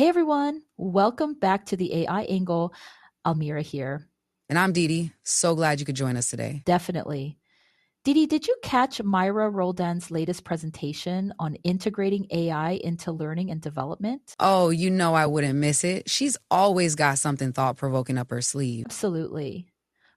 Hey everyone, welcome back to the AI Angle. Almira here. And I'm Didi. So glad you could join us today. Definitely. Didi, did you catch Myra Roldan's latest presentation on integrating AI into learning and development? Oh, you know I wouldn't miss it. She's always got something thought-provoking up her sleeve. Absolutely.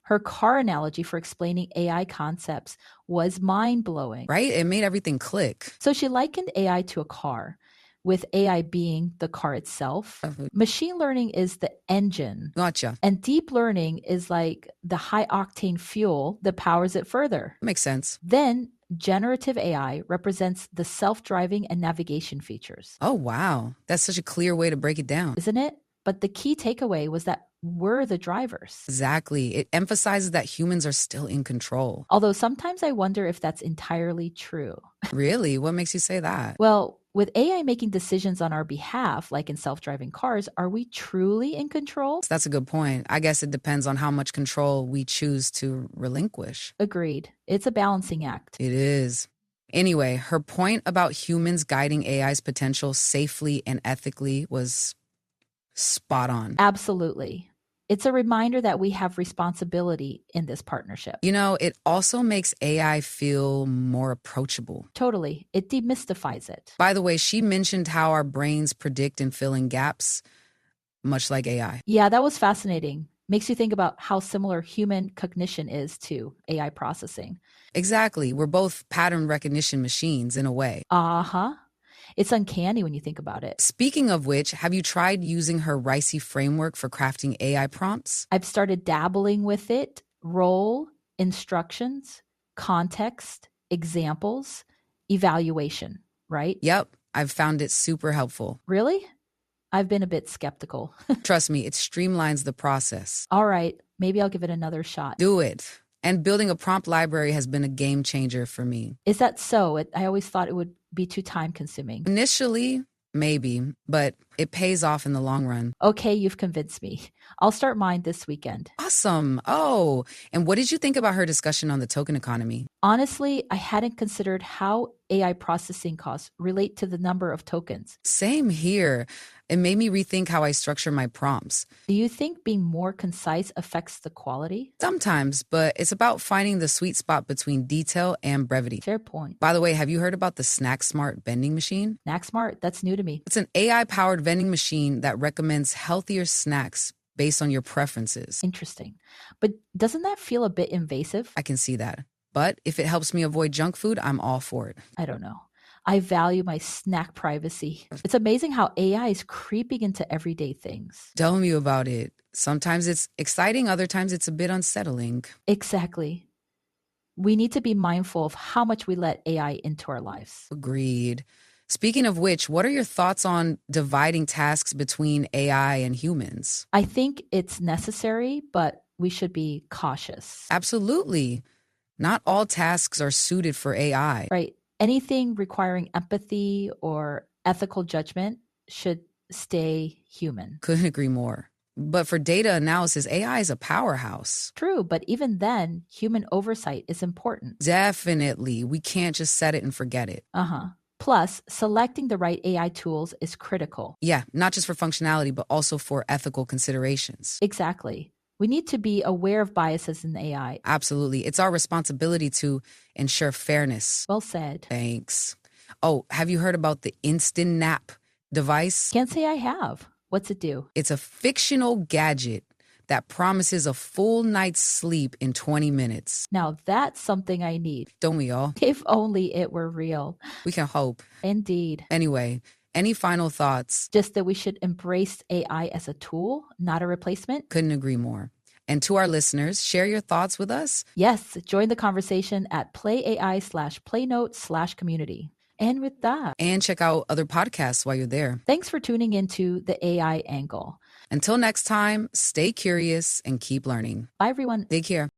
Her car analogy for explaining AI concepts was mind-blowing. Right? It made everything click. So she likened AI to a car, with AI being the car itself. Machine learning is the engine. Gotcha. And deep learning is like the high octane fuel that powers it further. Makes sense. Then generative AI represents the self-driving and navigation features. Oh, wow. That's such a clear way to break it down. Isn't it? But the key takeaway was that we're the drivers. Exactly. It emphasizes that humans are still in control. Although sometimes I wonder if that's entirely true. Really? What makes you say that? Well, with AI making decisions on our behalf, like in self-driving cars, are we truly in control? That's a good point. I guess it depends on how much control we choose to relinquish. Agreed. It's a balancing act. It is. Anyway, her point about humans guiding AI's potential safely and ethically was spot on. Absolutely. It's a reminder that we have responsibility in this partnership. You know, it also makes AI feel more approachable. Totally. It demystifies it. By the way, she mentioned how our brains predict and fill in gaps, much like AI. Yeah, that was fascinating. Makes you think about how similar human cognition is to AI processing. Exactly. We're both pattern recognition machines in a way. Uh-huh. It's uncanny when you think about it. Speaking of which, have you tried using her RICE framework for crafting AI prompts? I've started dabbling with it. Role, instructions, context, examples, evaluation, right? Yep, I've found it super helpful. Really? I've been a bit skeptical. Trust me, it streamlines the process. All right, maybe I'll give it another shot. Do it. And building a prompt library has been a game changer for me. Is that so? I always thought it would be too time consuming. Initially, maybe, but it pays off in the long run. Okay, you've convinced me. I'll start mine this weekend. Awesome. Oh, and what did you think about her discussion on the token economy? Honestly, I hadn't considered how AI processing costs relate to the number of tokens. Same here. It made me rethink how I structure my prompts. Do you think being more concise affects the quality? Sometimes, but it's about finding the sweet spot between detail and brevity. Fair point. By the way, have you heard about the Snack Smart vending machine? Snack Smart, that's new to me. It's an AI-powered vending machine that recommends healthier snacks based on your preferences. Interesting. But doesn't that feel a bit invasive? I can see that. But if it helps me avoid junk food, I'm all for it. I don't know. I value my snack privacy. It's amazing how AI is creeping into everyday things. Tell me about it. Sometimes it's exciting, other times it's a bit unsettling. Exactly. We need to be mindful of how much we let AI into our lives. Agreed. Speaking of which, what are your thoughts on dividing tasks between AI and humans? I think it's necessary, but we should be cautious. Absolutely. Not all tasks are suited for AI. Right. Anything requiring empathy or ethical judgment should stay human. Couldn't agree more. But for data analysis, AI is a powerhouse. True, but even then, human oversight is important. Definitely. We can't just set it and forget it. Plus, selecting the right AI tools is critical. Yeah, not just for functionality, but also for ethical considerations. Exactly. We need to be aware of biases in AI. Absolutely. It's our responsibility to ensure fairness. Well said. Thanks. Oh, have you heard about the Instant Nap device? Can't say I have. What's it do? It's a fictional gadget that promises a full night's sleep in 20 minutes. Now that's something I need. Don't we all? If only it were real. We can hope. Indeed. Anyway, any final thoughts? Just that we should embrace AI as a tool, not a replacement. Couldn't agree more. And to our listeners, share your thoughts with us. Yes, join the conversation at playai/playnote/community. And with that. And check out other podcasts while you're there. Thanks for tuning into the AI Angle. Until next time, stay curious and keep learning. Bye, everyone. Take care.